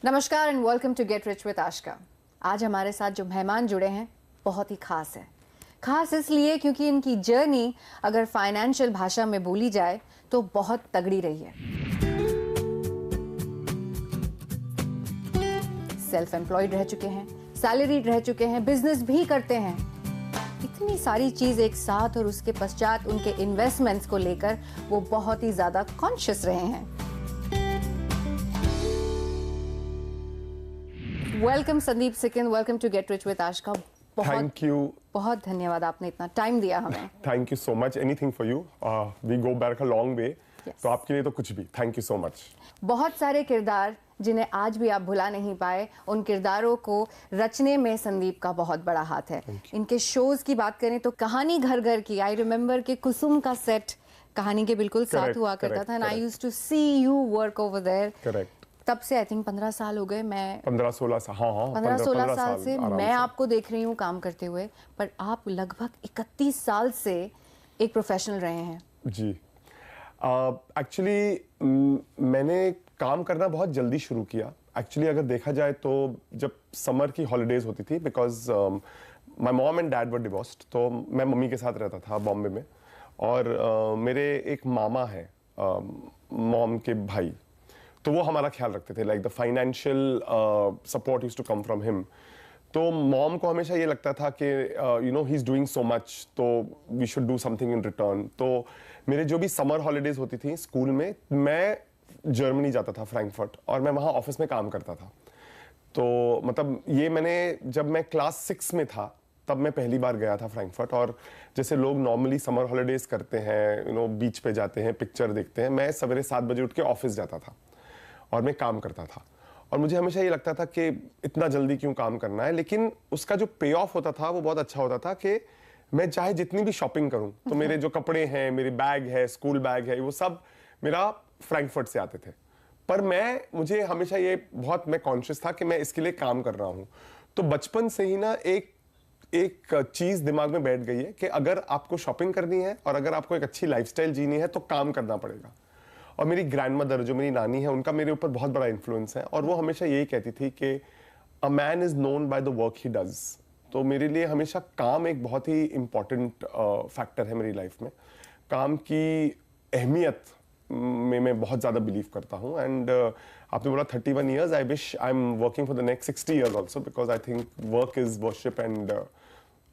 नमस्कार and welcome to get rich with Aashika. आज हमारे साथ जो मेहमान जुड़े हैं बहुत ही खास है। खास इसलिए क्योंकि इनकी जर्नी अगर फाइनेंशियल भाषा में बोली जाए तो बहुत तगड़ी रही है। सेल्फ एम्प्लॉयड रह चुके हैं, सैलरीड रह चुके हैं, बिजनेस भी करते हैं। इतनी सारी चीज एक साथ और उसके पश्चात उनके इन्वेस्टमेंट्स को लेकर वो बहुत ही ज्यादा कॉन्शियस रहे हैं। Welcome Sandeep Sikand, welcome to get rich with Aashika. Thank you. बहुत धन्यवाद, आपने इतना टाइम दिया हमें। Thank you so much. Anything for you. We go back a long way. तो आपके लिए तो कुछ भी। Thank you so much. बहुत सारे किरदार जिन्हें आज भी आप भुला नहीं पाए, उन किरदारों को रचने में संदीप का बहुत बड़ा हाथ है। इनके शोज की बात करें तो कहानी घर घर की, आई रिमेम्बर के कुसुम का सेट कहानी के बिल्कुल साथ हुआ करता था and I used to see you work over there. Correct. तब से आई थिंक 15 साल हो गए। मैं 15-16 साल, हाँ 15-16 साल से मैं आपको देख रही हूँ काम करते हुए, पर आप लगभग 31 साल से एक प्रोफेशनल रहे हैं। जी। एक्चुअली मैंने काम करना बहुत जल्दी शुरू किया। एक्चुअली अगर देखा जाए तो जब समर की हॉलीडेज होती थी, because my mom and dad were divorced, तो मैं मम्मी के साथ रहता था बॉम्बे में। और मेरे एक मामा हैं, मॉम के भाई, तो वो हमारा ख्याल रखते थे। Like the financial support used to come from him. तो मॉम को हमेशा ये लगता था कि you know he is doing so much, तो we should do something in return. तो मेरे जो भी समर हॉलीडेज होती थी स्कूल में, मैं जर्मनी जाता था, फ्रैंकफर्ट, और मैं वहाँ ऑफिस में काम करता था। तो मतलब ये मैंने जब मैं क्लास 6 में था तब मैं पहली बार गया था फ्रैंकफर्ट। और जैसे लोग नॉर्मली समर हॉलीडेज करते हैं, यू नो बीच पे जाते हैं, पिक्चर देखते हैं, मैं सवेरे 7 बजे उठ के ऑफिस जाता था और मैं काम करता था। और मुझे हमेशा ये लगता था कि इतना जल्दी क्यों काम करना है, लेकिन उसका जो पे ऑफ होता था वो बहुत अच्छा होता था कि मैं चाहे जितनी भी शॉपिंग करूं तो मेरे जो कपड़े हैं, मेरी बैग है, स्कूल बैग है, वो सब मेरा फ्रैंकफर्ट से आते थे। पर मुझे हमेशा ये बहुत मैं कॉन्शियस था कि मैं इसके लिए काम कर रहा हूं। तो बचपन से ही ना एक चीज दिमाग में बैठ गई है कि अगर आपको शॉपिंग करनी है और अगर आपको एक अच्छी लाइफस्टाइल जीनी है तो काम करना पड़ेगा। और मेरी ग्रैंडमदर जो मेरी नानी है, उनका मेरे ऊपर बहुत बड़ा इन्फ्लुएंस है, और वो हमेशा यही कहती थी कि a man is known by the work he does. तो मेरे लिए हमेशा काम एक बहुत ही इंपॉर्टेंट फैक्टर है मेरी लाइफ में। काम की अहमियत में मैं बहुत ज़्यादा बिलीव करता हूँ। एंड आपने बोला 31 years, I wish I am working for the next 60 years also, because I think work is worship and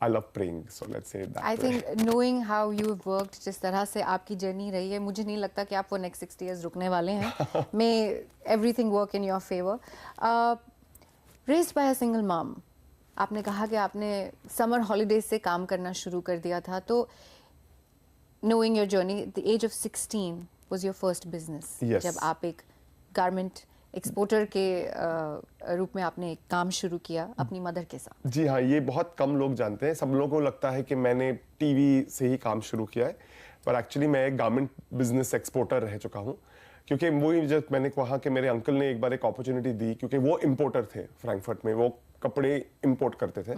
I love praying, so let's say that. I think knowing how you've worked, जिस तरह से आपकी journey रही है, मुझे नहीं लगता कि आप वो next 60 years रुकने वाले हैं। May everything work in your favor. Raised by a single mom, आपने कहा कि आपने summer holidays से काम करना शुरू कर दिया था, तो knowing your journey, the age of 16 was your first business. Yes. जब आप एक garment एक्सपोर्टर के रूप में आपने एक काम शुरू किया अपनी मदर के साथ। जी हाँ, ये बहुत कम लोग जानते हैं। सब लोगों को लगता है कि मैंने टीवी से ही काम शुरू किया है, पर एक्चुअली मैं एक गारमेंट बिजनेस एक्सपोर्टर रह चुका हूँ। क्योंकि वही जब मैंने कहा कि मेरे अंकल ने एक बार एक अपॉर्चुनिटी दी, क्योंकि वो इंपोर्टर थे फ्रैंकफर्ट में, वो कपड़े इंपोर्ट करते थे।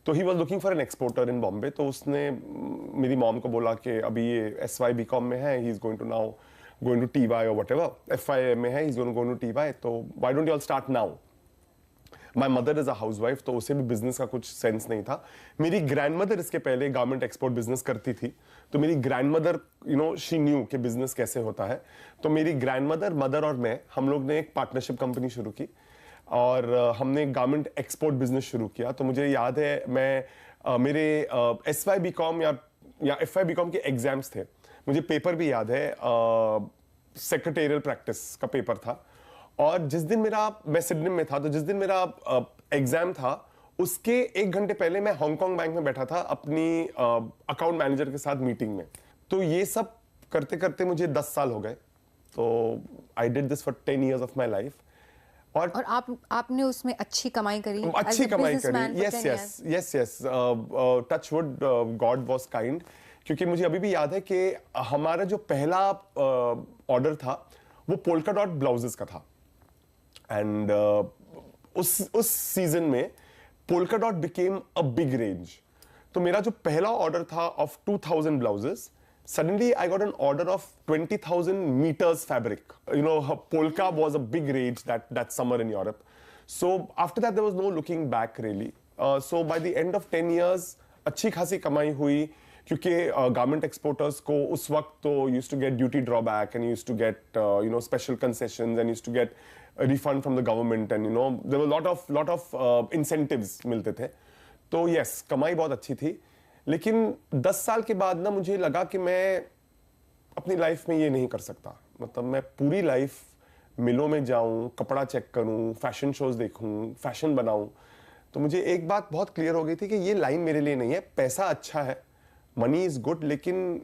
तो he was looking for an exporter इन बॉम्बे। तो उसने मेरी मॉम को बोला कि अभी ये SY BCom में है, he is going to now going to TY or whatever, FY में है, he's going to TY, तो why don't you all start now? My mother is a housewife, तो उसे भी बिजनेस का कुछ सेंस नहीं था। मेरी ग्रैंडमदर इसके पहले गारमेंट एक्सपोर्ट बिजनेस करती थी, तो मेरी grandmother you know she knew कि बिजनेस कैसे होता है। तो मेरी ग्रैंडमदर, मदर और मैं, हम लोग ने एक पार्टनरशिप कंपनी शुरू की और हमने गारमेंट एक्सपोर्ट बिजनेस शुरू किया। तो मुझे याद है मैं मेरे SY BCom या FY BCom के एग्जाम्स थे। मुझे पेपर भी याद है, सेक्रेटेरियल प्रैक्टिस का पेपर था। और जिस दिन मैं सिडनी में था, तो जिस दिन मेरा एग्जाम था उसके 1 घंटे पहले मैं हांगकांग बैंक में बैठा था अपनी अकाउंट मैनेजर के साथ मीटिंग में। तो ये सब करते करते मुझे 10 साल हो गए। तो I did this for 10 years of my life. और आपने उसमें अच्छी कमाई करी। Yes, touch wood, God was kind. क्योंकि मुझे अभी भी याद है कि हमारा जो पहला ऑर्डर था वो पोल्का डॉट ब्लाउजेस का था। एंड उस सीजन में polka dot became a big range. तो मेरा जो पहला ऑर्डर था of 2000 blouses, suddenly I got an order of 20,000 meters fabric. You know, polka was a big rage that summer in Europe. So after that there was no looking back really. So by the end of 10 years अच्छी खासी कमाई हुई, क्योंकि garment exporters को उस वक्त तो use to get duty drawback and use to get you know special concessions and use to get refund from the government and you know there were lot of incentives मिलते थे. तो yes, कमाई बहुत अच्छी थी. लेकिन 10 साल के बाद ना मुझे लगा कि मैं अपनी लाइफ में ये नहीं कर सकता. मतलब मैं पूरी लाइफ मिलों में जाऊं, कपड़ा चेक करूं, फैशन शोज देखूं, फैशन बनाऊं. तो मुझे एक बात बहुत क्लियर हो गई थी कि ये लाइन मेरे लिए नहीं है. पैसा अच्छा है, मनी इज गुड, लेकिन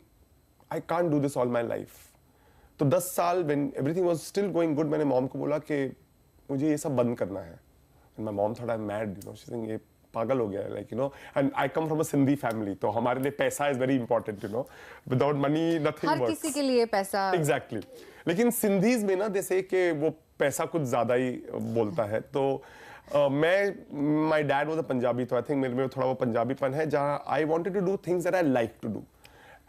I can't do this all my life. तो 10 साल when everything was still going good, मैंने मॉम को बोला कि मुझे ये सब बंद करना है. And my mom thought I am mad, you know, she saying ये पागल हो गया है, like you know. And I come from a Sindhi family, तो हमारे लिए पैसा is very important, you know. Without money nothing works. हर किसी के लिए पैसा. एग्जैक्टली. लेकिन सिंधीज में ना जैसे कि वो पैसा कुछ ज्यादा ही बोलता है. तो my dad was a Punjabi, तो आई थिंक मेरे में थोड़ा वो पंजाबीपन है, जहाँ I wanted to do things that I like to do.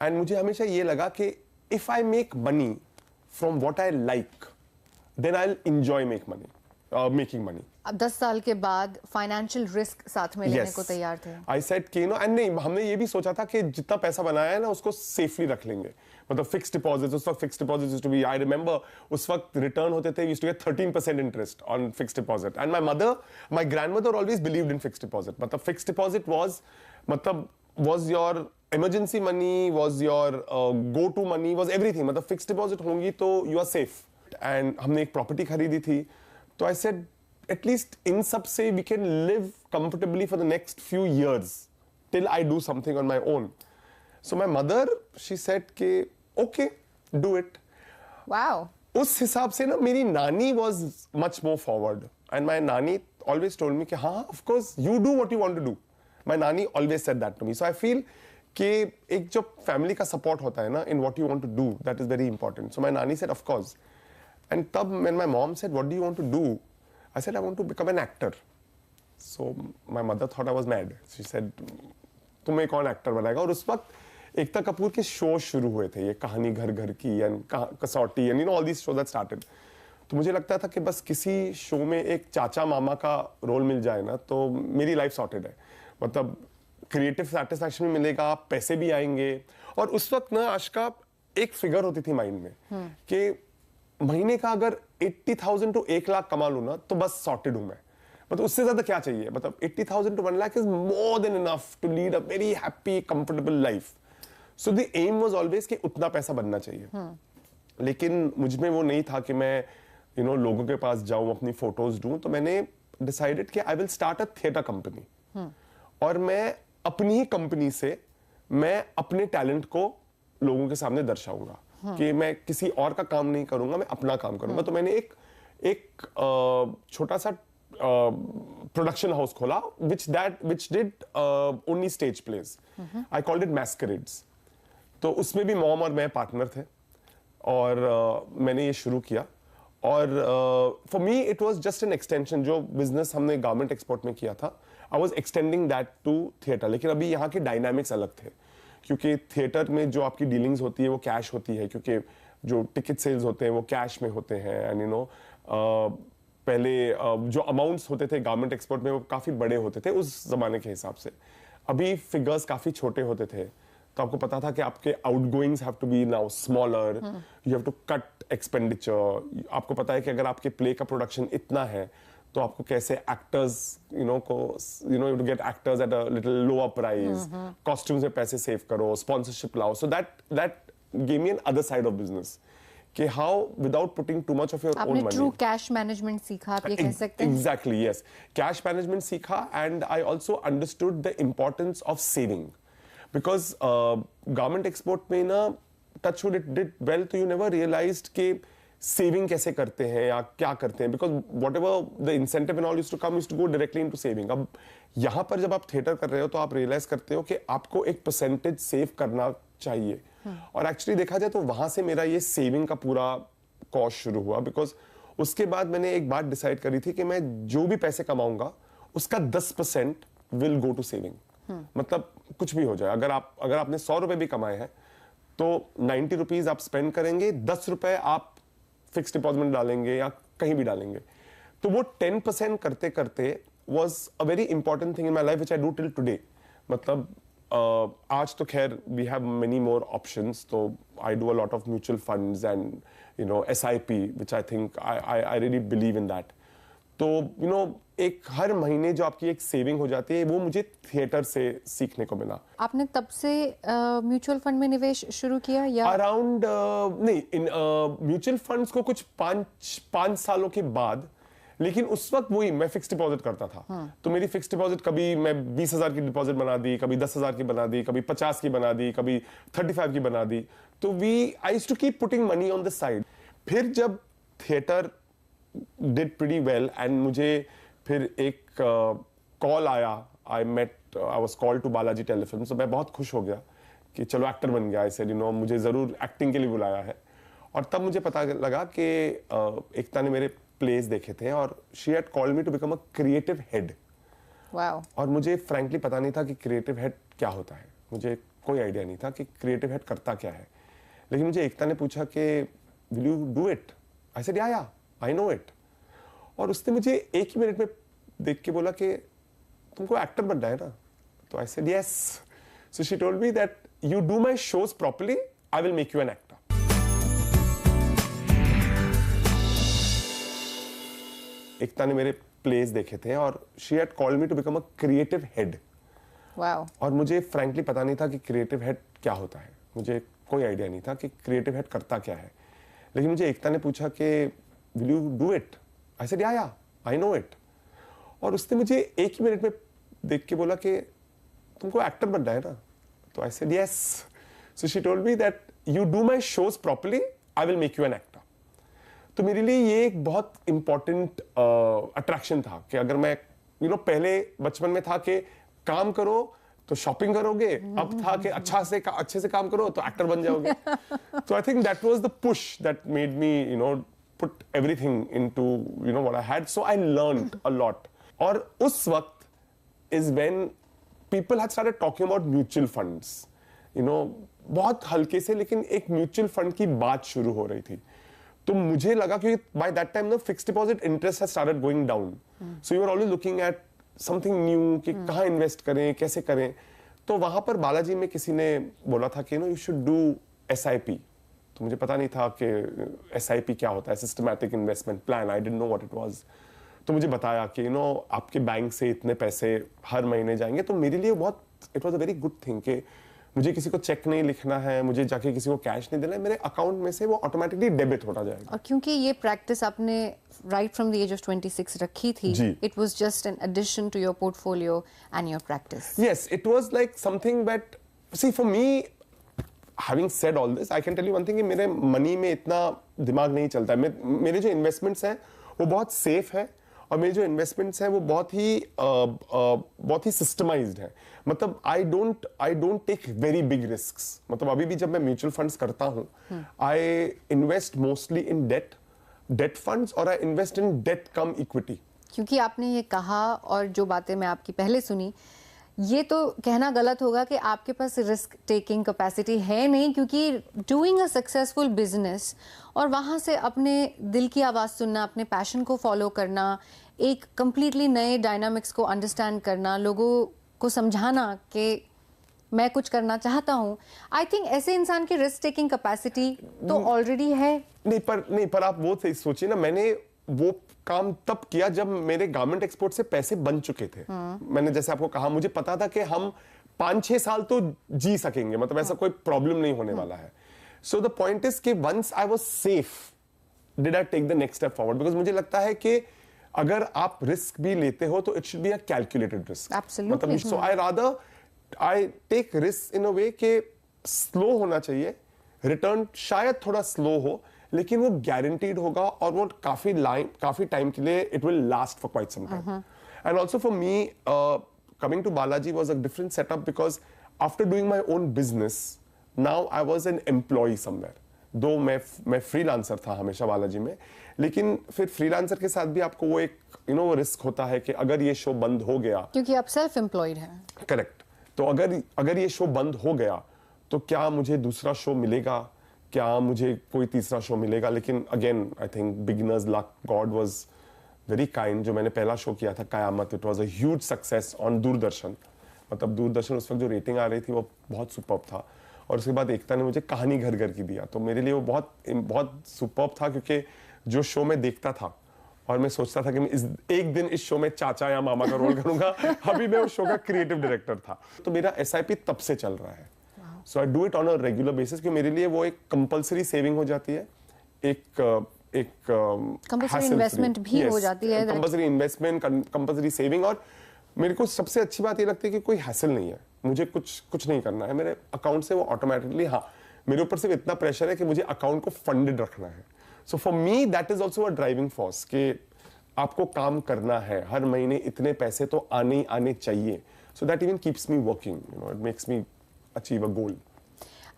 And मुझे हमेशा ये लगा कि if I make money from what I like, then I will enjoy making money. अब 10 साल के बाद फाइनेंशियल रिस्क साथ में लेने को तैयार थे. आई सेड कि, यू नो, एंड नहीं, हमने ये भी सोचा था कि जितना पैसा बनाया है ना उसको सेफली रख लेंगे. मतलब फिक्स्ड डिपॉजिट्स, उस वक्त fixed deposits used to be, I remember उस वक्त रिटर्न होते थे, used to get 13% interest on fixed deposit. And my grandmother always believed in fixed deposit. मतलब fixed deposit was your emergency money, was your go to money, was everything. मतलब fixed deposit होंगी तो you are safe. And हमने एक property खरीदी थी, तो I said at least in sub se we can live comfortably for the next few years till I do something on my own. So my mother, she said ke okay, do it. Wow. उस हिसाब से ना मेरी नानी was much more forward, and my nani always told me कि हाँ, of course you do what you want to do. My nani always said that to me. So I feel कि एक जो family का support होता है ना in what you want to do, that is very important. So my nani said of course. And तब when my mom said what do you want to do, I said I want to become an actor. So my mother thought I was mad. She said तुम्हें कौन actor बनाएगा. और उस वक्त एकता कपूर के show शुरू हुए थे, ये कहानी घर घर की and Kasautii and you know all these show that started. तो मुझे लगता था कि बस किसी शो में एक चाचा मामा का रोल मिल जाए ना तो मेरी लाइफ सॉर्टेड है. मतलब क्रिएटिव सेटिस्फैक्शन भी मिलेगा, पैसे भी आएंगे. और उस वक्त ना आशका एक फिगर होती थी माइंड में कि महीने का अगर 80,000 to 1 लाख कमा लूं ना तो बस सॉर्टेड हूं मैं. मतलब उससे ज्यादा क्या चाहिए. मतलब 80,000 to 1 lakh is more than enough to lead a very happy comfortable life. So the aim was always कि उतना पैसा बनना चाहिए. लेकिन मुझ में वो नहीं था कि मैं यू नो लोगों के पास जाऊं, अपनी फोटोज दूं. तो मैंने डिसाइडेड कि I will start a theatre company. और मैं अपनी ही कंपनी से मैं अपने टैलेंट को लोगों के सामने दर्शाऊंगा. कि मैं किसी और का काम नहीं करूंगा, मैं अपना काम करूंगा. तो मैंने एक छोटा सा प्रोडक्शन हाउस खोला which did only stage plays. I called it Masquerades. तो उसमें भी मॉम और मैं पार्टनर थे और मैंने ये शुरू किया. और for me it was just an extension. जो बिजनेस हमने गारमेंट एक्सपोर्ट में किया था, I was extending that to theatre. लेकिन अभी यहाँ के डायनामिक्स अलग थे, क्योंकि थिएटर में जो आपकी डीलिंग्स होती है वो कैश होती है, क्योंकि जो टिकट सेल्स होते हैं वो कैश में होते हैं. एंड यू नो पहले जो अमाउंट्स होते थे गारमेंट एक्सपोर्ट में वो काफ़ी बड़े होते थे उस ज़माने के हिसाब से. अभी फिगर्स काफ़ी छोटे होते थे. तो आपको पता था कि आपके outgoings have to be now smaller, you have to cut expenditure. आपको पता है कि अगर आपके प्ले का प्रोडक्शन इतना है तो आपको कैसे actors you to get actors at a little lower price, costumes में पैसे सेव करो, स्पॉन्सरशिप लाओ. So that gave me another side of business कि how without putting too much of your own money. आपने true cash management सीखा, आप ये कह सकते हैं. Exactly, yes. कैश मैनेजमेंट सीखा. And I also understood the importance of saving. Because garment export में ना टचवुड इट डिड वेल, तो यू नेवर रियलाइज्ड कि सेविंग कैसे करते हैं या क्या करते हैं. Because whatever the incentive and all used to come used to go directly into saving. अब यहाँ पर जब आप थिएटर कर रहे हो तो आप रियलाइज करते हो कि आपको एक परसेंटेज सेव करना चाहिए. और एक्चुअली देखा जाए तो वहां से मेरा ये सेविंग का पूरा कोर्स शुरू हुआ. बिकॉज उसके बाद मैंने एक बात डिसाइड करी थी कि मैं जो भी पैसे कमाऊंगा उसका 10% विल गो टू सेविंग. मतलब कुछ भी हो जाए, अगर आपने 100 रुपए भी कमाए हैं तो 90 रुपीज आप स्पेंड करेंगे, 10 रुपए आप फिक्स डिपॉजिट में डालेंगे या कहीं भी डालेंगे। तो वो 10% करते करते was a very important thing in my life which I do till today. मतलब आज तो खैर we have many more options, तो I do a lot of mutual funds and you know SIP which I think I really believe in that. तो you know एक हर महीने जो आपकी एक सेविंग हो जाती है, वो मुझे थिएटर से सीखने को मिला। आपने तब से म्यूचुअल फंड में निवेश शुरू किया या अराउंड नहीं, इन म्यूचुअल फंड्स को कुछ पांच सालों के बाद, लेकिन उस वक्त वही मैं फिक्स डिपॉजिट करता था। तो मेरी फिक्स डिपॉजिट कभी मैं 20,000 की डिपॉजिट बना दी, कभी 10,000 की बना दी, कभी 50 की बना दी, कभी 35 की बना दी। तो I used to keep putting money on the side. फिर जब theatre did pretty well and मुझे फिर एक कॉल आया, I was called to Balaji telefilm, तो मैं बहुत खुश हो गया कि चलो एक्टर बन गया। ऐसे मुझे जरूर एक्टिंग के लिए बुलाया है। और तब मुझे पता लगा कि एकता ने मेरे प्लेस देखे थे और she had called me to become a creative head. Wow. और मुझे फ्रैंकली पता नहीं था कि क्रिएटिव हेड क्या होता है, मुझे कोई आइडिया नहीं था कि क्रिएटिव हेड करता क्या है। लेकिन मुझे एकता ने पूछा कि will you do it? I said या आई नो इट। और उसने मुझे एक ही मिनट में देख के बोला कि तुमको एक्टर बनना है ना? तो I said yes. So she told me that you do my shows properly, I will make you an actor. Ekta ने मेरे प्लेस देखे थे और she had called me to become a creative head. Wow. और मुझे फ्रैंकली पता नहीं था कि क्रिएटिव हेड क्या होता है, मुझे कोई आइडिया नहीं था कि क्रिएटिव हेड करता क्या है। लेकिन मुझे एकता ने पूछा कि will you do it? I said या आई नो इट। और उसने मुझे एक ही मिनट में देख के बोला कि तुमको एक्टर बनना है ना? तो I said yes. So she told me that you do my shows properly, I will make you an actor. तो मेरे लिए ये एक बहुत इंपॉर्टेंट अट्रैक्शन था कि अगर मैं पहले बचपन में था कि काम करो तो शॉपिंग करोगे, अब था कि अच्छे से काम करो तो एक्टर बन जाओगे। तो I think that was the push that made me put everything into what I had, so I learned a lot. और उस वक्त is when people had started talking about mutual funds, बहुत हल्के से, लेकिन एक म्यूचुअल फंड की बात शुरू हो रही थी। तो मुझे लगा क्योंकि by that time the fixed deposit interest has started going down, so you were always looking at something new कि कहाँ इन्वेस्ट करें, कैसे करें। तो वहां पर बालाजी में किसी ने बोला था कि यू शुड डू SIP। तो मुझे पता नहीं था कि SIP क्या होता है, systematic investment plan. I didn't know what it was. तो मुझे बताया कि आपके बैंक से इतने पैसे हर महीने जाएंगे। तो मेरे लिए बहुत it was a very good thing कि मुझे किसी को चेक नहीं लिखना है, मुझे जाके किसी को कैश नहीं देना है, मेरे अकाउंट में से वो ऑटोमेटिकली डेबिट होता जाएगा। और क्योंकि ये प्रैक्टिस आपने right from the age of 26 रखी थी, it was just an addition to your portfolio and your practice. Yes, it was like something that see for me, having said all this, I can tell you one thing कि मेरे money में इतना दिमाग नहीं चलता है। मेरे जो इन्वेस्टमेंट्स हैं वो बहुत सेफ है और मेरे जो इन्वेस्टमेंट्स हैं वो बहुत ही सिस्टमाइज्ड है। मतलब I don't take very big risks. मतलब अभी भी जब मैं म्यूचुअल फंड्स करता हूँ, I invest mostly in debt funds और I invest in debt cum equity. क्योंकि आपने ये कहा और जो बातें मैं आपकी पहले सुनी, ये तो कहना गलत होगा कि आपके पास रिस्क टेकिंग कैपेसिटी है नहीं, क्योंकि डूइंग अ सक्सेसफुल बिजनेस और वहाँ से अपने दिल की आवाज़ सुनना, अपने पैशन को फॉलो करना, एक कंप्लीटली नए डायनामिक्स को अंडरस्टैंड करना, लोगों को समझाना कि मैं कुछ करना चाहता हूँ, आई थिंक ऐसे इंसान की रिस्क टेकिंग कैपेसिटी तो ऑलरेडी है। नहीं पर आप वो सोचिए ना, मैंने वो काम तब किया जब मेरे गारमेंट एक्सपोर्ट से पैसे बन चुके थे। मैंने जैसे आपको कहा, मुझे पता था कि हम 5-6 साल तो जी सकेंगे, मतलब ऐसा कोई प्रॉब्लम नहीं होने वाला है। सो द पॉइंट इज कि once I was safe, did I take the next step forward, because मुझे लगता है कि अगर आप रिस्क भी लेते हो तो it should be a calculated risk. मतलब सो आई टेक रिस्क इन अ वे कि स्लो होना चाहिए, रिटर्न शायद थोड़ा स्लो हो, लेकिन वो गारंटीड होगा और वो काफी टाइम के लिए it will last for quite some time. And also for me coming to Balaji was a different setup, because after doing my own business now I was an employee somewhere. Though मैं freelancer था हमेशा बालाजी में, लेकिन फिर freelancer के साथ भी आपको वो एक वो रिस्क होता है कि अगर ये शो बंद हो गया, क्योंकि आप सेल्फ एम्प्लॉयड हैं। करेक्ट। तो अगर ये शो बंद हो गया तो क्या मुझे दूसरा शो मिलेगा, क्या मुझे कोई तीसरा शो मिलेगा? लेकिन again I think beginner's luck, God was very kind. जो मैंने पहला शो किया था Qayamat, it was a huge success on Doordarshan. मतलब दूरदर्शन उस वक्त जो रेटिंग आ रही थी वो बहुत सुपर्ब था। और उसके बाद एकता ने मुझे कहानी घर घर की दिया, तो मेरे लिए वो बहुत बहुत सुपर्ब था, क्योंकि जो शो मैं देखता था और मैं सोचता था कि मैं एक दिन इस शो में चाचा या मामा का रोल करूंगा, अभी मैं उस शो का क्रिएटिव डायरेक्टर था। तो मेरा SIP तब से चल रहा है। So I do it on a regular basis, कि मेरे लिए वो एक कंपलसरी सेविंग हो जाती है, एक कंपल्सरी इन्वेस्टमेंट भी हो जाती है, कंपलसरी इन्वेस्टमेंट, कंपलसरी सेविंग। और मेरे को सबसे अच्छी बात ये लगती है कि कोई हैसल नहीं है, मुझे कुछ नहीं करना है, मेरे अकाउंट से वो ऑटोमेटिकली, हाँ मेरे ऊपर सिर्फ इतना प्रेशर है कि मुझे अकाउंट को फंडेड रखना है। So for me that is also a driving force, कि आपको काम करना है, हर महीने इतने पैसे तो आने ही आने चाहिए। So that even keeps me working, you know, it makes me achieve a goal.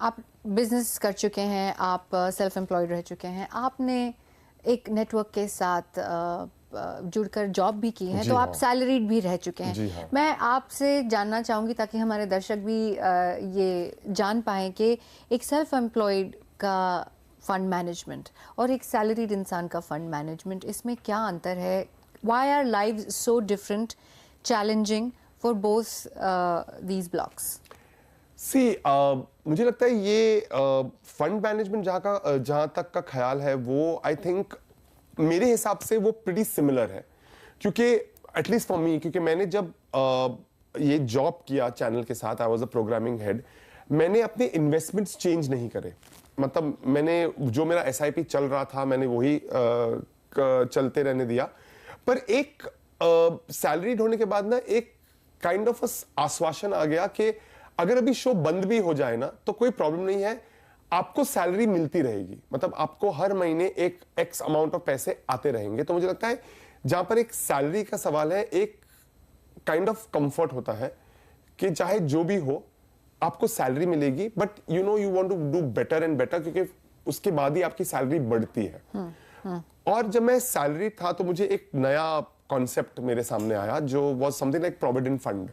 आप बिजनेस कर चुके हैं, आप सेल्फ एम्प्लॉयड रह चुके हैं, आपने एक नेटवर्क के साथ जुड़कर जॉब भी की है, तो आप सैलरीड भी रह चुके हैं। हाँ। मैं आपसे जानना चाहूँगी, ताकि हमारे दर्शक भी ये जान पाएँ कि एक सेल्फ एम्प्लॉयड का फंड मैनेजमेंट और एक सैलरीड इंसान का फंड मैनेजमेंट, इसमें क्या अंतर है? Why are lives so different, challenging for both these blocks? मुझे लगता है ये फंड मैनेजमेंट जहां तक का ख्याल है, वो आई थिंक मेरे हिसाब से वो प्रीटी सिमिलर है, क्योंकि एटलीस्ट फॉर मी, क्योंकि मैंने जब ये जॉब किया चैनल के साथ, I was a programming head, मैंने अपने इन्वेस्टमेंट्स चेंज नहीं करे। मतलब मैंने जो मेरा SIP चल रहा था, मैंने वही चलते रहने दिया। पर एक सैलरीड होने के बाद ना एक काइंड ऑफ आश्वासन आ गया कि अगर अभी शो बंद भी हो जाए ना तो कोई प्रॉब्लम नहीं है, आपको सैलरी मिलती रहेगी। मतलब आपको हर महीने एक X अमाउंट ऑफ पैसे आते रहेंगे। तो मुझे लगता है जहां पर एक सैलरी का सवाल है, एक काइंड ऑफ कंफर्ट होता है कि चाहे जो भी हो आपको सैलरी मिलेगी, but you know you want to do better and better, क्योंकि उसके बाद ही आपकी सैलरी बढ़ती है। और जब मैं सैलरी था तो मुझे एक नया कॉन्सेप्ट मेरे सामने आया, जो was something like provident fund.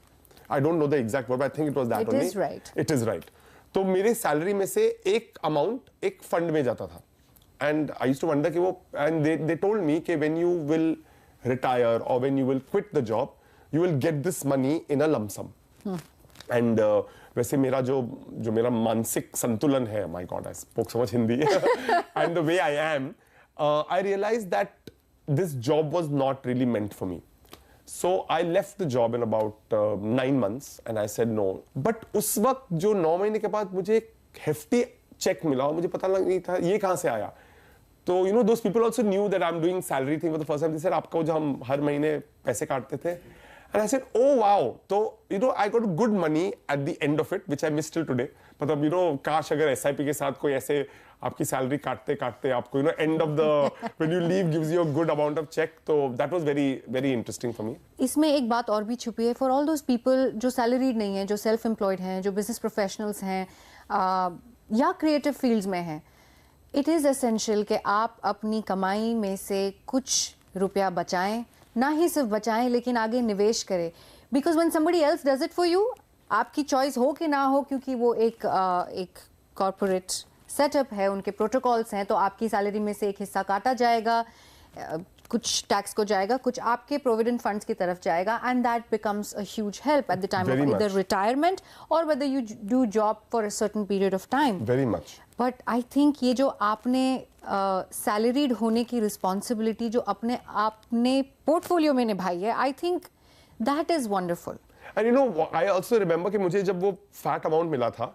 I don't know the exact word, I think it was that only. It is right. तो मेरे सैलरी में से एक अमाउंट एक फंड में जाता था, and I used to wonder कि वो, एंड दे टोल्ड मी कि व्हेन यू विल रिटायर और when you will quit the job, you will get this money in a lump sum. And वैसे मेरा जो मेरा मानसिक संतुलन है, my god I spoke so much Hindi, and the way I am, I realized that this job was not really meant for me. So I left the job in about 9 months and I said no. But उस वक्त जो 9 महीने के बाद मुझे एक hefty check मिला, मुझे पता नहीं था ये कहाँ से आया। तो you know those people also knew that I'm doing salary thing for the first time. They said आपको जो हम हर महीने पैसे काटते थे, and I said oh wow. तो you know I got good money at the end of it, which I miss till today. मतलब you know काश अगर SIP के साथ कोई ऐसे आपकी सैलरी काटते काटते आपको, you know, end of the when you leave gives you a good amount of check. तो that was very very interesting for me. इसमें एक बात और भी छुपी है, फॉर ऑल दोज पीपल जो सैलरीड नहीं है, जो सेल्फ एम्प्लॉयड हैं, जो बिजनेस प्रोफेशनल्स हैं या क्रिएटिव फील्ड्स में हैं, इट इज़ एसेंशियल कि आप अपनी कमाई में से कुछ रुपया बचाएं, ना ही सिर्फ बचाएं लेकिन आगे निवेश करें, because when somebody else does it for you, आपकी चॉइस हो कि ना हो, क्योंकि वो एक कॉर्पोरेट सेटअप है, उनके प्रोटोकॉल्स हैं, तो आपकी सैलरी में से एक हिस्सा काटा जाएगा, कुछ टैक्स को जाएगा, कुछ आपके प्रोविडेंट फंड्स की तरफ जाएगा, and that becomes a huge help at the time of either retirement और whether you do job for a certain period of time. Very much. But I think ये जो आपने सैलरीड होने की रिस्पॉन्सिबिलिटी जो आपने पोर्टफोलियो में निभाई है, I think that is wonderful. And you no I also remember कि मुझे जब वो फैट अमाउंट मिला था,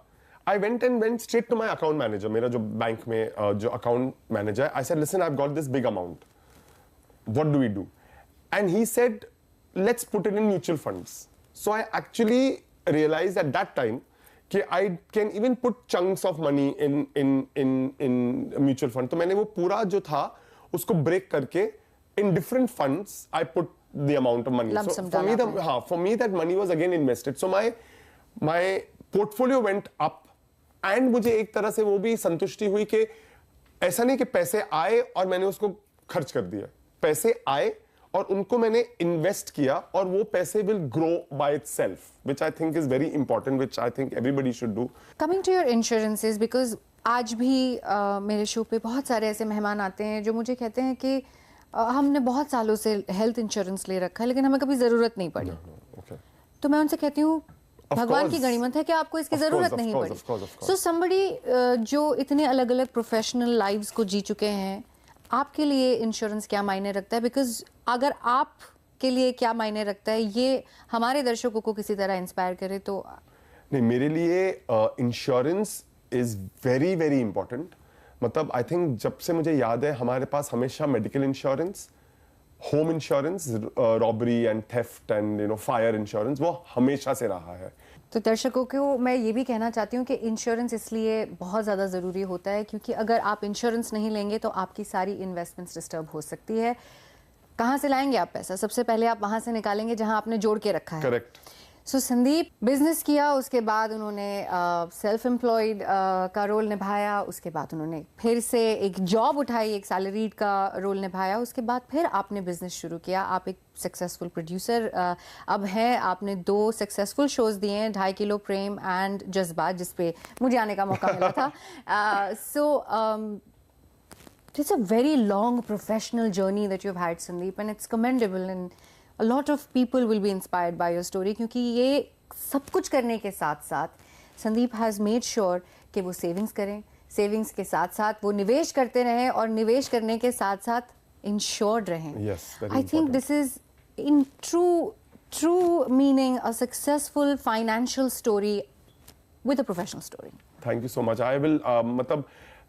I went straight to my account manager, मेरा जो बैंक में जो account manager है, I said, listen, I've got this big amount. What do we do? And he said, let's put it in mutual funds. So I actually realized at that time कि I can even put chunks of money in mutual fund. तो मैंने वो पूरा जो था उसको break करके in different funds I put the amount of money. So for me that money was again invested. So my portfolio went up. And मुझे एक तरह से वो भी संतुष्टि हुई कि ऐसा नहीं कि पैसे आए और मैंने उसको खर्च कर दिया, पैसे आए और उनको मैंने इन्वेस्ट किया और वो पैसे will grow by itself, which I think is very important, which I think everybody should do. Coming to your insurances, because आज भी मेरे शो पे बहुत सारे ऐसे मेहमान आते हैं जो मुझे कहते हैं कि हमने बहुत सालों से हेल्थ इंश्योरेंस ले रखा है लेकिन हमें कभी ज़रूरत नहीं पड़ी. Okay. तो मैं उनसे कहती हूँ भगवान की गणिमत है कि आपको इसकी ज़रूरत नहीं पड़ी. सो समबडी जो इतने अलग अलग प्रोफेशनल लाइव्स को जी चुके हैं, आपके लिए इंश्योरेंस क्या मायने रखता है? बिकॉज अगर आप के लिए क्या मायने रखता है ये हमारे दर्शकों को किसी तरह इंस्पायर करे तो. नहीं, मेरे लिए insurance is very very important. मतलब आई थिंक जब से मुझे याद है हमारे पास हमेशा medical insurance, home insurance, robbery and theft and fire insurance वो हमेशा से रहा है. तो दर्शकों को मैं ये भी कहना चाहती हूँ कि इंश्योरेंस इसलिए बहुत ज़्यादा ज़रूरी होता है क्योंकि अगर आप इंश्योरेंस नहीं लेंगे तो आपकी सारी इन्वेस्टमेंट्स डिस्टर्ब हो सकती है. कहाँ से लाएंगे आप पैसा? सबसे पहले आप वहाँ से निकालेंगे जहाँ आपने जोड़ के रखा है. करेक्ट. सो संदीप बिजनेस किया, उसके बाद उन्होंने सेल्फ एम्प्लॉयड का रोल निभाया, उसके बाद उन्होंने फिर से एक जॉब उठाई, एक सैलरीड का रोल निभाया, उसके बाद फिर आपने बिजनेस शुरू किया. आप एक सक्सेसफुल प्रोड्यूसर अब हैं. आपने 2 सक्सेसफुल शोज दिए हैं, 2.5 किलो प्रेम एंड जज्बात, जिसपे मुझे आने का मौका मिला था. सो it's a very long professional journey that you've had, Sandeep, and it's commendable and a lot of people will be inspired by your story क्योंकि ये सब कुछ करने के साथ साथ संदीप has made sure कि वो सेविंग्स करें, सेविंग्स के साथ साथ वो निवेश करते रहें और निवेश करने के साथ साथ इंश्योर्ड रहें. Yes, very I think important. this is in true meaning a successful financial story with a professional story. Thank you so much. I will मतलब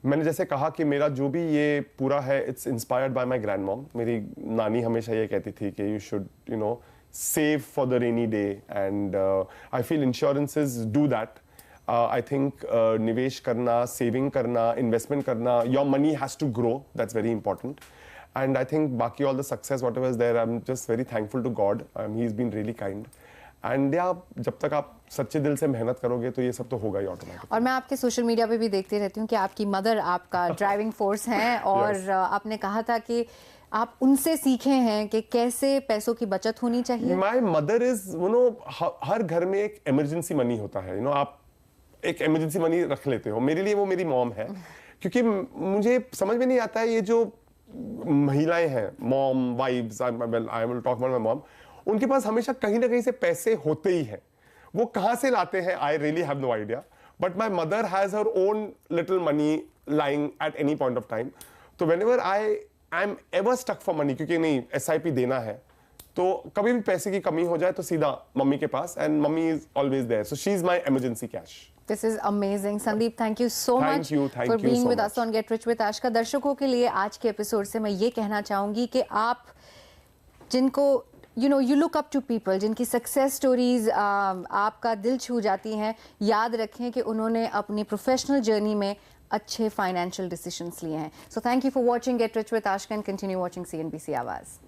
मैंने जैसे कहा कि मेरा जो भी ये पूरा है it's inspired by my grand mom. मेरी नानी हमेशा ये कहती थी कि you should save for the rainy day and I feel insurances do that. I think निवेश करना, सेविंग करना, इन्वेस्टमेंट करना, your money has to grow, that's very important. And I think बाकी all the success whatever is there, I am just very thankful to God. He is been really kind. And या जब तक आप सच्चे दिल से मेहनत करोगे तो ये सब तो होगा ही ऑटोमेटिक. और मैं आपके सोशल मीडिया पे भी देखती रहती हूँ कि आपकी मदर आपका ड्राइविंग फोर्स हैं और Yes. आपने कहा था कि आप उनसे सीखे हैं कि कैसे पैसों की बचत होनी चाहिए. माई मदर इज हर घर में एक इमरजेंसी मनी होता है. आप एक इमरजेंसी मनी रख लेते हो. मेरे लिए वो मेरी मॉम है क्योंकि मुझे समझ में नहीं आता है ये जो महिलाएं हैं, mom, wives, I will talk about my mom, उनके पास हमेशा कहीं ना कहीं से पैसे होते ही हैं. वो कहाँ से लाते हैं I really have no idea, but my mother has her own little money lying at any point of time. तो whenever I am ever stuck for money, क्योंकि नहीं SIP देना है, तो कभी भी पैसे की कमी हो जाए तो सीधा मम्मी के पास, and mummy is always there. So she is my emergency cash. This is amazing. Sandeep, thank you so Thank much you for being so with much. us on Get Rich with Ashka. दर्शकों के लिए आज के episode से मैं ये कहना चाहूँगी कि आप जिनको you look up to people, जिनकी सक्सेस स्टोरीज आपका दिल छू जाती हैं, याद रखें कि उन्होंने अपनी प्रोफेशनल जर्नी में अच्छे फाइनेंशियल डिसीजंस लिए हैं. So thank you for watching gate rich with Ashika and continue watching CNBC आवाज़.